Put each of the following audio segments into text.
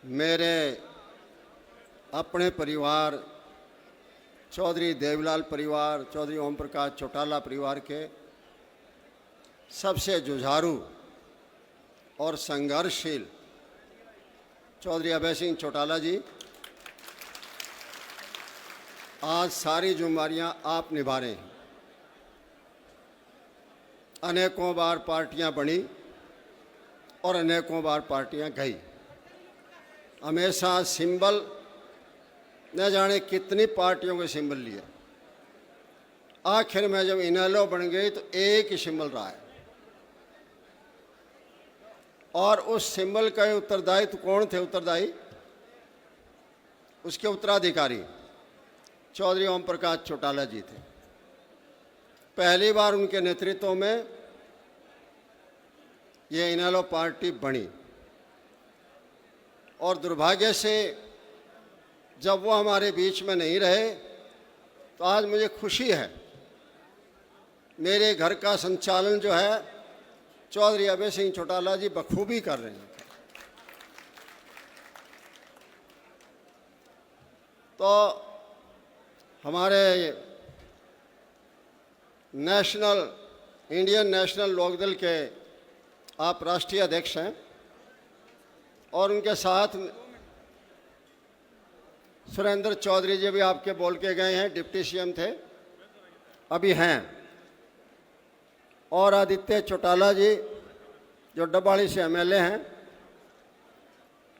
मेरे अपने परिवार, चौधरी देवीलाल परिवार, चौधरी ओम प्रकाश चौटाला परिवार के सबसे जुझारू और संघर्षशील चौधरी अभय सिंह चौटाला जी, आज सारी जिम्मेदारियां आप निभा रहे हैं। अनेकों बार पार्टियां बनी और अनेकों बार पार्टियां गई। हमेशा सिंबल न जाने कितनी पार्टियों के सिंबल लिए, आखिर में जब इनेलो बन गई तो एक ही सिंबल रहा है। और उस सिंबल का उत्तरदायित्व कौन थे? उत्तरदायी उसके उत्तराधिकारी चौधरी ओम प्रकाश चौटाला जी थे। पहली बार उनके नेतृत्व में ये इनेलो पार्टी बनी और दुर्भाग्य से जब वो हमारे बीच में नहीं रहे तो आज मुझे खुशी है, मेरे घर का संचालन जो है चौधरी अभय सिंह चौटाला जी बखूबी कर रहे हैं। तो हमारे इंडियन नेशनल लोकदल के आप राष्ट्रीय अध्यक्ष हैं और उनके साथ सुरेंद्र चौधरी जी भी आपके बोल के गए हैं, डिप्टी सीएम थे, अभी हैं। और आदित्य चौटाला जी जो डब्बाड़ी से एमएलए हैं,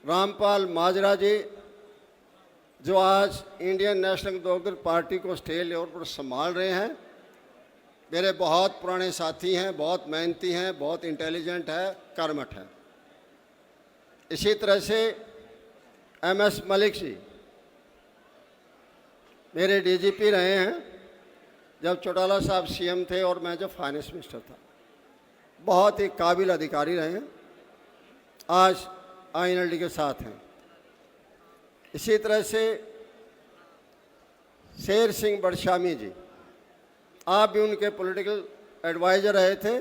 रामपाल माजरा जी जो आज इंडियन नेशनल लोकदल पार्टी को स्टेट लेवल पर संभाल रहे हैं, मेरे बहुत पुराने साथी हैं, बहुत मेहनती हैं, बहुत इंटेलिजेंट है, कर्मठ है। इसी तरह से एमएस मलिक जी मेरे डीजीपी रहे हैं जब चौटाला साहब सीएम थे और मैं जब फाइनेंस मिनिस्टर था। बहुत ही काबिल अधिकारी रहे हैं, आज आईएनएलडी के साथ हैं। इसी तरह से शेर सिंह बड़शामी जी, आप भी उनके पॉलिटिकल एडवाइज़र रहे थे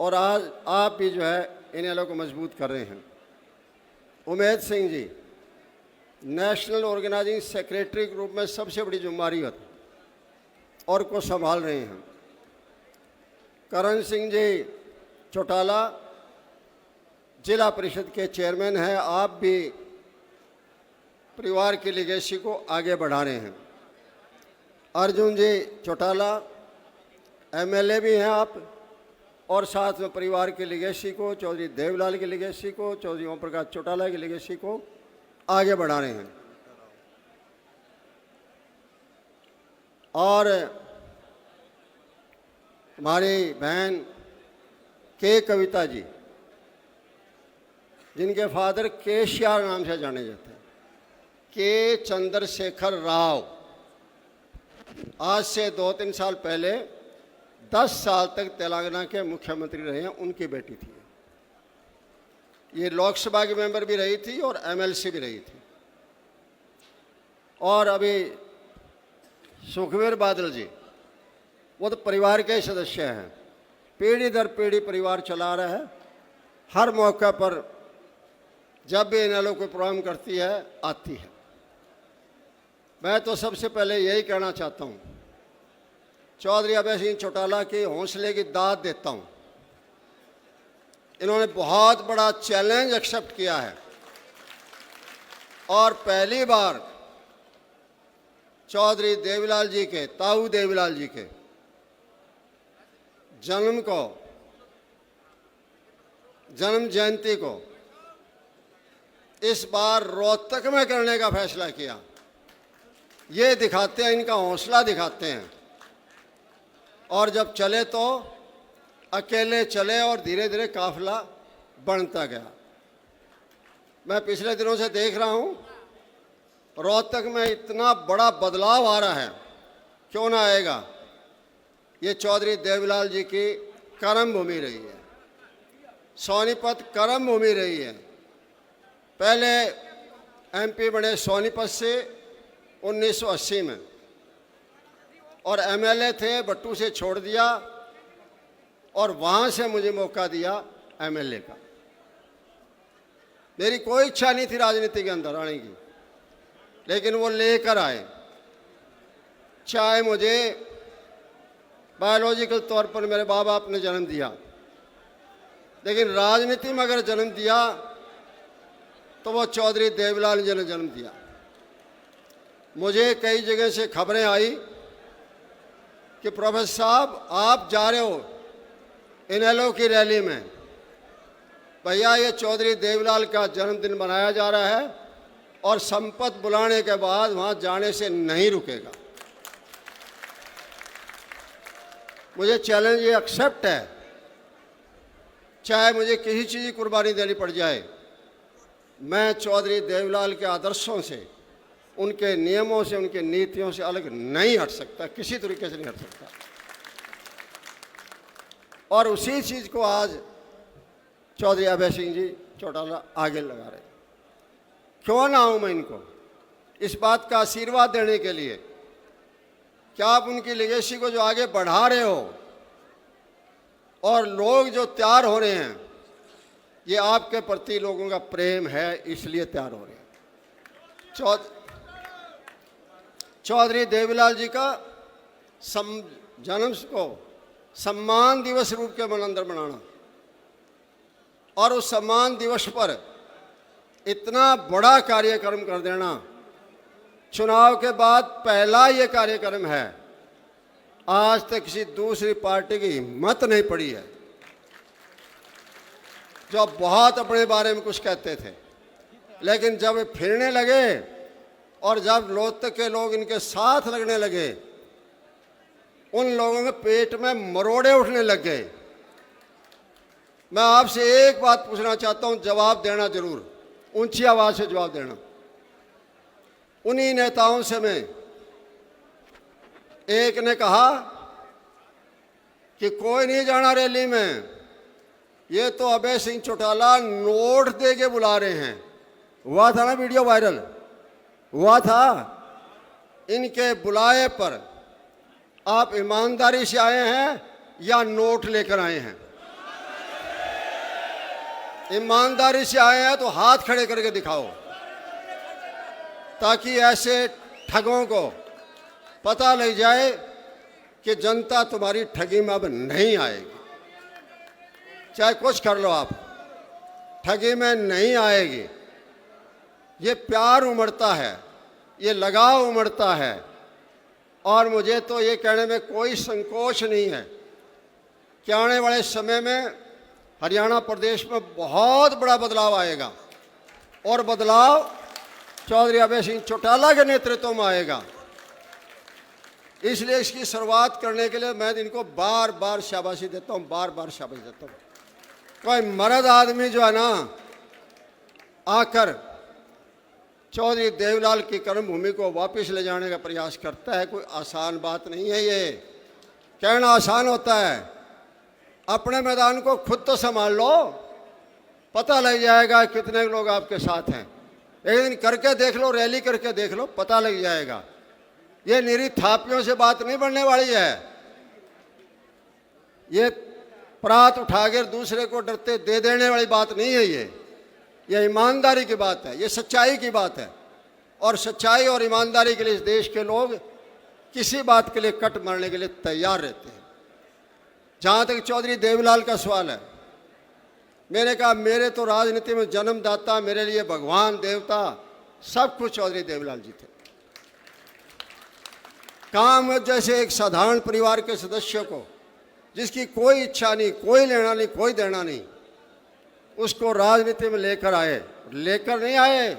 और आज आप भी जो है इनेलो को मजबूत कर रहे हैं। Umed Singh ji national organising secretary के रूप में सबसे बड़ी जिम्मेदारी होती और को संभाल रहे हैं। करण सिंह जी चौटाला जिला परिषद के चेयरमैन हैं, आप भी परिवार की लिगेसी को आगे बढ़ा रहे हैं। अर्जुन जी चौटाला एमएलए भी हैं आप, और साथ में परिवार की लिगेसी को, चौधरी देवीलाल की लिगेसी को, चौधरी ओम प्रकाश चौटाला की लिगेसी को आगे बढ़ा रहे हैं। और हमारी बहन के कविता जी, जिनके फादर केशियार नाम से जाने जाते हैं, के चंद्रशेखर राव, आज से 2-3 साल पहले 10 साल तक तेलंगाना के मुख्यमंत्री रहे हैं, उनकी बेटी थी। ये लोकसभा की मेंबर भी रही थी और एमएलसी भी रही थी। और अभी सुखबीर बादल जी, वो तो परिवार के सदस्य हैं, पीढ़ी दर पीढ़ी परिवार चला रहा है। हर मौका पर जब भी इनेलो कोई प्रोग्राम करती है आती है। मैं तो सबसे पहले यही कहना चाहता हूँ, चौधरी अभय सिंह चौटाला के हौसले की दाद देता हूँ। इन्होंने बहुत बड़ा चैलेंज एक्सेप्ट किया है और पहली बार चौधरी देवीलाल जी के, ताऊ देवीलाल जी के जन्म जयंती को इस बार रोहतक में करने का फैसला किया। ये दिखाते हैं, इनका हौसला दिखाते हैं। और जब चले तो अकेले चले और धीरे धीरे काफिला बढ़ता गया। मैं पिछले दिनों से देख रहा हूँ रोहतक में इतना बड़ा बदलाव आ रहा है, क्यों ना आएगा? ये चौधरी देवीलाल जी की कर्म भूमि रही है, सोनीपत कर्म भूमि रही है। पहले एमपी बने सोनीपत से 1980 में और एमएलए थे, बट्टू से छोड़ दिया और वहाँ से मुझे मौका दिया एमएलए का। मेरी कोई इच्छा नहीं थी राजनीति के अंदर आने की, लेकिन वो लेकर आए। चाहे मुझे बायोलॉजिकल तौर पर मेरे माँ बाप ने जन्म दिया, लेकिन राजनीति में अगर जन्म दिया तो वो चौधरी देवीलाल जी ने जन्म दिया। मुझे कई जगह से खबरें आई कि प्रोफेसर साहब आप जा रहे हो इनेलो की रैली में, भैया ये चौधरी देवीलाल का जन्मदिन मनाया जा रहा है और संपत बुलाने के बाद वहाँ जाने से नहीं रुकेगा। मुझे चैलेंज ये एक्सेप्ट है, चाहे मुझे किसी चीज़ की कुर्बानी देनी पड़ जाए, मैं चौधरी देवीलाल के आदर्शों से, उनके नियमों से, उनके नीतियों से अलग नहीं हट सकता, किसी तरीके से नहीं हट सकता। और उसी चीज़ को आज चौधरी अभय सिंह जी चौटाला आगे लगा रहे। क्यों ना हूं मैं इनको इस बात का आशीर्वाद देने के लिए कि आप उनकी लेगेसी को जो आगे बढ़ा रहे हो और लोग जो तैयार हो रहे हैं, ये आपके प्रति लोगों का प्रेम है, इसलिए तैयार हो रहे हैं। चौधरी देवीलाल जी का जन्म को सम्मान दिवस रूप के अंदर मनाना और उस सम्मान दिवस पर इतना बड़ा कार्यक्रम कर देना, चुनाव के बाद पहला ये कार्यक्रम है। आज तक किसी दूसरी पार्टी की हिम्मत नहीं पड़ी है, जो बहुत अपने बारे में कुछ कहते थे, लेकिन जब फिरने लगे और जब लोकतक के लोग इनके साथ लगने लगे, उन लोगों के पेट में मरोड़े उठने लग गए। मैं आपसे एक बात पूछना चाहता हूं, जवाब देना जरूर, ऊंची आवाज से जवाब देना। उन्हीं नेताओं से मैं, एक ने कहा कि कोई नहीं जाना रैली में, ये तो अभय सिंह चौटाला नोट दे के बुला रहे हैं। हुआ था ना वीडियो वायरल, हुआ था। इनके बुलाए पर आप ईमानदारी से आए हैं या नोट लेकर आए हैं? ईमानदारी से आए हैं तो हाथ खड़े करके दिखाओ, ताकि ऐसे ठगों को पता लग जाए कि जनता तुम्हारी ठगी में अब नहीं आएगी। चाहे कुछ कर लो, आप ठगी में नहीं आएगी। ये प्यार उमड़ता है, ये लगाव उमड़ता है, और मुझे तो ये कहने में कोई संकोच नहीं है कि आने वाले समय में हरियाणा प्रदेश में बहुत बड़ा बदलाव आएगा, और बदलाव चौधरी अभय सिंह चौटाला के नेतृत्व में आएगा। इसलिए इसकी शुरुआत करने के लिए मैं इनको बार बार शाबाशी देता हूँ, बार बार शाबाशी देता हूँ। कोई मर्द आदमी जो है ना, आकर चौधरी देवीलाल की कर्मभूमि को वापस ले जाने का प्रयास करता है, कोई आसान बात नहीं है। ये कहना आसान होता है, अपने मैदान को खुद तो संभाल लो, पता लग जाएगा कितने लोग आपके साथ हैं। एक दिन करके देख लो, रैली करके देख लो, पता लग जाएगा। ये निरी थापियों से बात नहीं बढ़ने वाली है। ये परात उठाकर दूसरे को डरते दे देने वाली बात नहीं है। ये ईमानदारी की बात है, ये सच्चाई की बात है, और सच्चाई और ईमानदारी के लिए इस देश के लोग किसी बात के लिए कट मरने के लिए तैयार रहते हैं। जहाँ तक चौधरी देवीलाल का सवाल है, मैंने कहा मेरे तो राजनीति में जन्मदाता, मेरे लिए भगवान देवता सब कुछ चौधरी देवीलाल जी थे। काम जैसे एक साधारण परिवार के सदस्य को, जिसकी कोई इच्छा नहीं, कोई लेना नहीं, कोई देना नहीं, उसको राजनीति में लेकर आए। लेकर नहीं आए,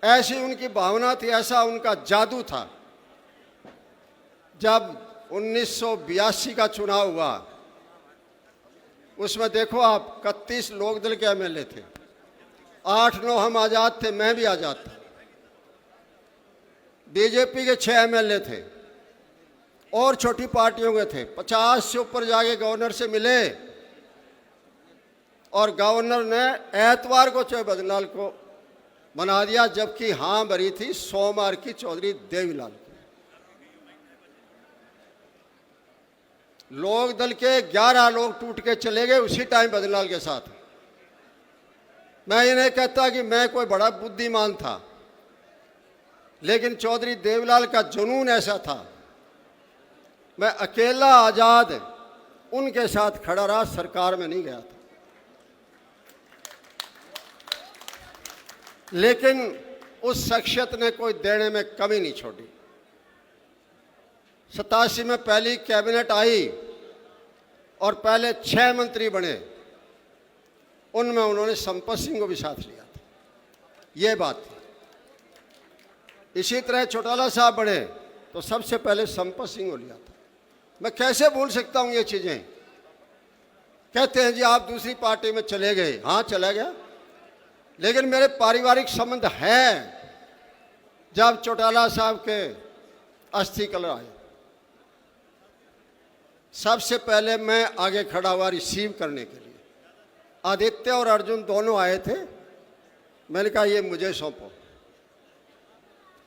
ऐसी उनकी भावना थी, ऐसा उनका जादू था। जब 1982 का चुनाव हुआ, उसमें देखो आप 31 लोकदल के एमएलए थे, 8-9 हम आज़ाद थे, मैं भी आज़ाद था। बीजेपी के 6 एमएलए थे और छोटी पार्टियों के थे। 50 से ऊपर जाके गवर्नर से मिले, और गवर्नर ने एतवार को चौधरी बदनलाल को बना दिया, जबकि हाँ भरी थी सोमवार की चौधरी देवीलाल की। लोक दल के 11 लोग टूट के चले गए उसी टाइम बदनलाल के साथ। मैं ये नहीं कहता कि मैं कोई बड़ा बुद्धिमान था, लेकिन चौधरी देवलाल का जुनून ऐसा था। मैं अकेला आज़ाद उनके साथ खड़ा रहा, सरकार में नहीं गया था। लेकिन उस शख्सियत ने कोई देने में कमी नहीं छोड़ी। 87 में पहली कैबिनेट आई और पहले 6 मंत्री बने, उनमें उन्होंने संपत सिंह को भी साथ लिया था। ये बात थी। इसी तरह चौटाला साहब बने तो सबसे पहले संपत सिंह को लिया था। मैं कैसे भूल सकता हूं ये चीज़ें। कहते हैं जी आप दूसरी पार्टी में चले गए। हाँ चला गया, लेकिन मेरे पारिवारिक संबंध हैं। जब चौटाला साहब के अस्थि कलश आए, सबसे पहले मैं आगे खड़ा हुआ रिसीव करने के लिए। आदित्य और अर्जुन दोनों आए थे। मैंने कहा ये मुझे सौंपो।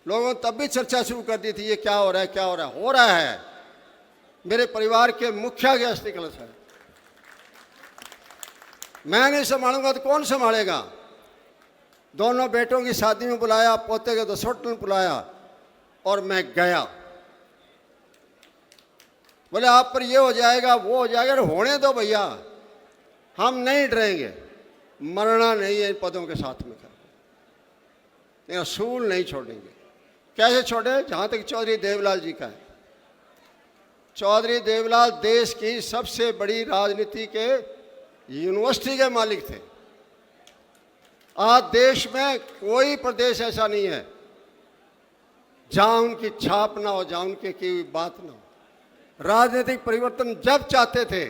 लोगों तब भी चर्चा शुरू कर दी थी, ये क्या हो रहा है, क्या हो रहा है। हो रहा है, मेरे परिवार के मुखिया के अस्थि कलश है। मैं नहीं संभालूंगा तो कौन संभालेगा। दोनों बेटों की शादी में बुलाया, पोते के दसोट में बुलाया और मैं गया। बोले आप पर ये हो जाएगा, वो हो जाएगा। होने दो भैया, हम नहीं डरेंगे। मरना नहीं है इन पदों के साथ में कर, असूल नहीं छोड़ेंगे। कैसे छोड़े? जहाँ तक चौधरी देवलाल जी का है। चौधरी देवलाल देश की सबसे बड़ी राजनीति के यूनिवर्सिटी के मालिक थे। आज देश में कोई प्रदेश ऐसा नहीं है जहाँ उनकी छाप ना हो, जहाँ उनके की बात ना हो। राजनीतिक परिवर्तन जब चाहते थे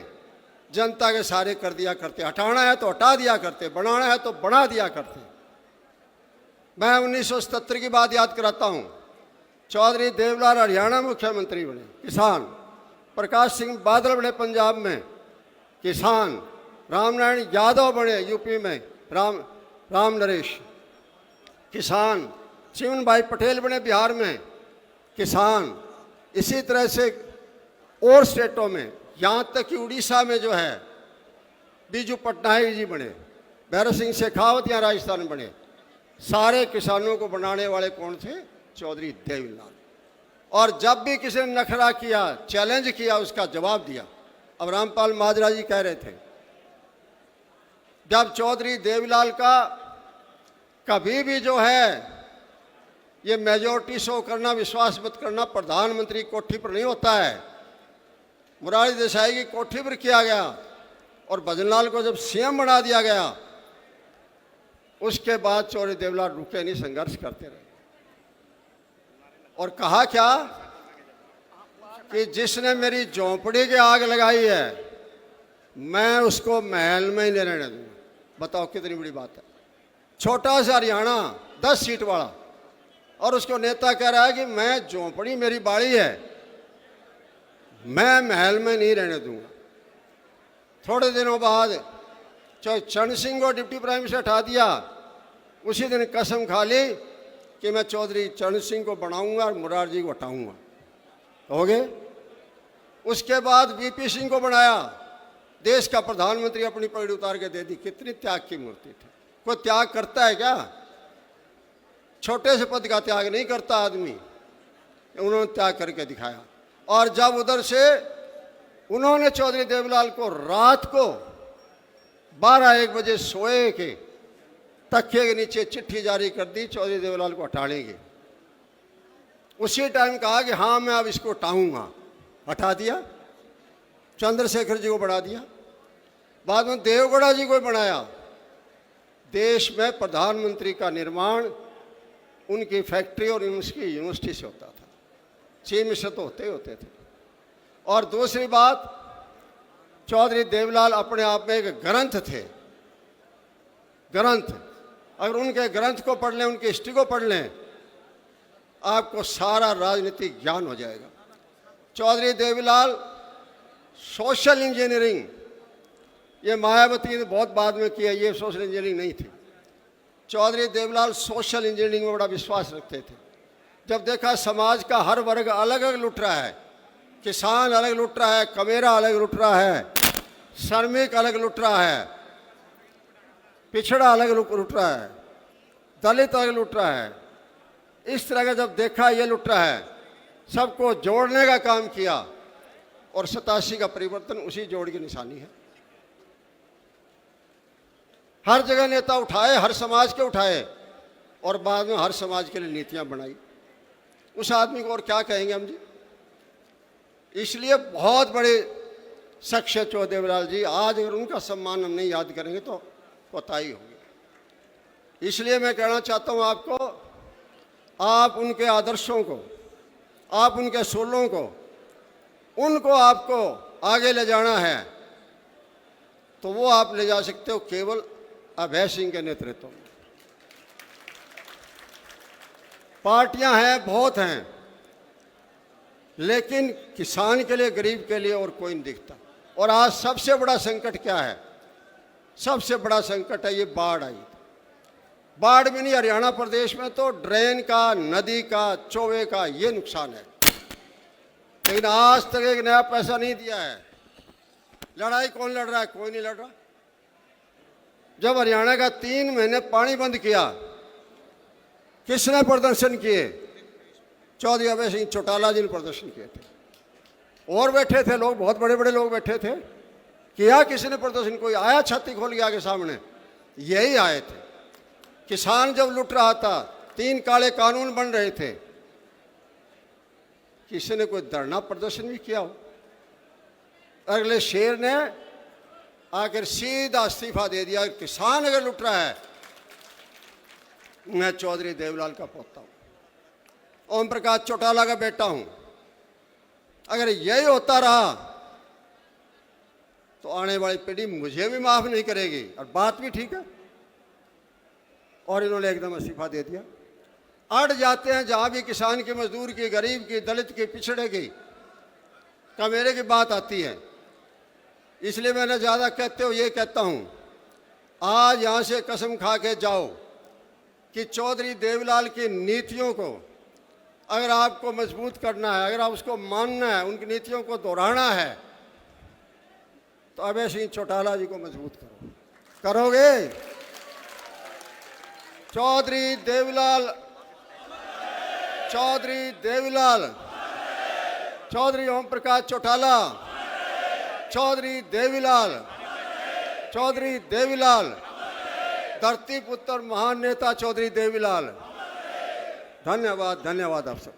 जनता के सारे कर दिया करते। हटाना है तो हटा दिया करते, बढ़ाना है तो बढ़ा दिया करते। मैं 1977 की बात याद कराता हूँ। चौधरी देवलाल हरियाणा मुख्यमंत्री बने, किसान। प्रकाश सिंह बादल बने पंजाब में, किसान। रामनारायण यादव बने यूपी में, राम नरेश, किसान। चिमन भाई पटेल बने बिहार में, किसान। इसी तरह से और स्टेटों में, यहाँ तक कि उड़ीसा में जो है बीजू पटनायक जी बने, भैरव सिंह शेखावत यहाँ राजस्थान में बने। सारे किसानों को बनाने वाले कौन थे? चौधरी देवलाल। और जब भी किसी ने नखरा किया, चैलेंज किया, उसका जवाब दिया। अब रामपाल माजरा जी कह रहे थे, जब चौधरी देवलाल का कभी भी जो है ये मेजोरिटी शो करना, विश्वास मत करना, प्रधानमंत्री कोठी पर नहीं होता है। मुरारी देसाई की कोठी पर किया गया और भजनलाल को जब सीएम बना दिया गया, उसके बाद चौधरी देवलाल रुके नहीं, संघर्ष करते रहे। और कहा क्या कि जिसने मेरी झोंपड़ी की आग लगाई है मैं उसको महल में ही नहीं रहने दूंगा। बताओ कितनी बड़ी बात है। छोटा सा हरियाणा 10 सीट वाला, और उसको नेता कह रहा है कि मैं झोंपड़ी मेरी बाड़ी है, मैं महल में नहीं रहने दूंगा। थोड़े दिनों बाद चरण सिंह को डिप्टी प्राइम मिनिस्टर हटा दिया। उसी दिन कसम खा ली कि मैं चौधरी चरण सिंह को बनाऊंगा और मुरार जी को हटाऊंगा। हो गए। उसके बाद वीपी सिंह को बनाया, देश का प्रधानमंत्री, अपनी पगड़ी उतार के दे दी। कितनी त्याग की मूर्ति थी। कोई त्याग करता है क्या? छोटे से पद का त्याग नहीं करता आदमी। उन्होंने त्याग करके दिखाया। और जब उधर से उन्होंने चौधरी देवलाल को रात को 12-1 बजे सोए के तकिए के नीचे चिट्ठी जारी कर दी, चौधरी देवलाल को हटाएंगे। उसी टाइम कहा कि हाँ मैं अब इसको हटाऊंगा। हटा दिया। चंद्रशेखर जी को बढ़ा दिया। बाद में देवगौड़ा जी को बनाया। देश में प्रधानमंत्री का निर्माण उनकी फैक्ट्री और उसकी यूनिवर्सिटी से होता था। चीफ मिनिस्टर तो होते थे। और दूसरी बात, चौधरी देवलाल अपने आप में एक ग्रंथ थे। ग्रंथ, अगर उनके ग्रंथ को पढ़ लें, उनकी हिस्ट्री को पढ़ लें, आपको सारा राजनीतिक ज्ञान हो जाएगा। चौधरी देवलाल सोशल इंजीनियरिंग, ये मायावती ने बहुत बाद में किया, ये सोशल इंजीनियरिंग नहीं थी। चौधरी देवलाल सोशल इंजीनियरिंग में बड़ा विश्वास रखते थे। जब देखा समाज का हर वर्ग अलग अलग लुट रहा है, किसान अलग लुट रहा है, कमेरा अलग लुट रहा है, श्रमिक अलग लुट रहा है, पिछड़ा अलग लुट रहा है, दलित अलग लुट रहा है। इस तरह का जब देखा ये लुट रहा है, सबको जोड़ने का काम किया और 87 का परिवर्तन उसी जोड़ की निशानी है। हर जगह नेता उठाए, हर समाज के उठाए और बाद में हर समाज के लिए नीतियां बनाई। उस आदमी को और क्या कहेंगे हम जी। इसलिए बहुत बड़े शख्सियत चौधरी देवलाल जी, आज अगर उनका सम्मान हम नहीं याद करेंगे तो कोताही होगी। इसलिए मैं कहना चाहता हूं आपको, आप उनके आदर्शों को, आप उनके सूलों को, उनको आपको आगे ले जाना है तो वो आप ले जा सकते हो केवल अभय सिंह के नेतृत्व में। पार्टियां हैं, बहुत हैं, लेकिन किसान के लिए, गरीब के लिए और कोई नहीं दिखता। और आज सबसे बड़ा संकट क्या है? सबसे बड़ा संकट है ये बाढ़ आई। बाढ़ में नहीं, हरियाणा प्रदेश में तो ड्रेन का, नदी का, चौवे का ये नुकसान है, लेकिन आज तक एक नया पैसा नहीं दिया है। लड़ाई कौन लड़ रहा है? कोई नहीं लड़ रहा। जब हरियाणा का 3 महीने पानी बंद किया, किसने प्रदर्शन किए? चौधरी अभय सिंह चौटाला जी ने प्रदर्शन किए थे। और बैठे थे लोग, बहुत बड़े बड़े लोग बैठे थे। किया किसी ने प्रदर्शन? कोई आया छाती खोल के आगे सामने? यही आए थे। किसान जब लुट रहा था, 3 काले कानून बन रहे थे, किसी ने कोई धरना प्रदर्शन भी किया हो? अगले शेर ने आकर सीधा इस्तीफा दे दिया। किसान अगर लुट रहा है, मैं चौधरी देवलाल का पोता हूं, ओम प्रकाश चौटाला का बेटा हूं। अगर यही होता रहा तो आने वाली पीढ़ी मुझे भी माफ नहीं करेगी। और बात भी ठीक है। और इन्होंने एकदम इस्तीफा दे दिया। अड़ जाते हैं जहां भी किसान की, मजदूर की, गरीब की, दलित की, पिछड़े की, कमेरे की बात आती है। इसलिए मैंने ज़्यादा कहते हो ये कहता हूं, आज यहां से कसम खा के जाओ कि चौधरी देवलाल की नीतियों को अगर आपको मजबूत करना है, अगर आप उसको मानना है, उनकी नीतियों को दोहराना है, तो अभय सिंह चौटाला जी को मजबूत करो। करोगे? चौधरी देवलाल, चौधरी देवलाल, चौधरी ओम प्रकाश चौटाला, चौधरी देवीलाल, चौधरी देवीलाल, धरती पुत्र महान नेता चौधरी देवीलाल। धन्यवाद, धन्यवाद आप सब।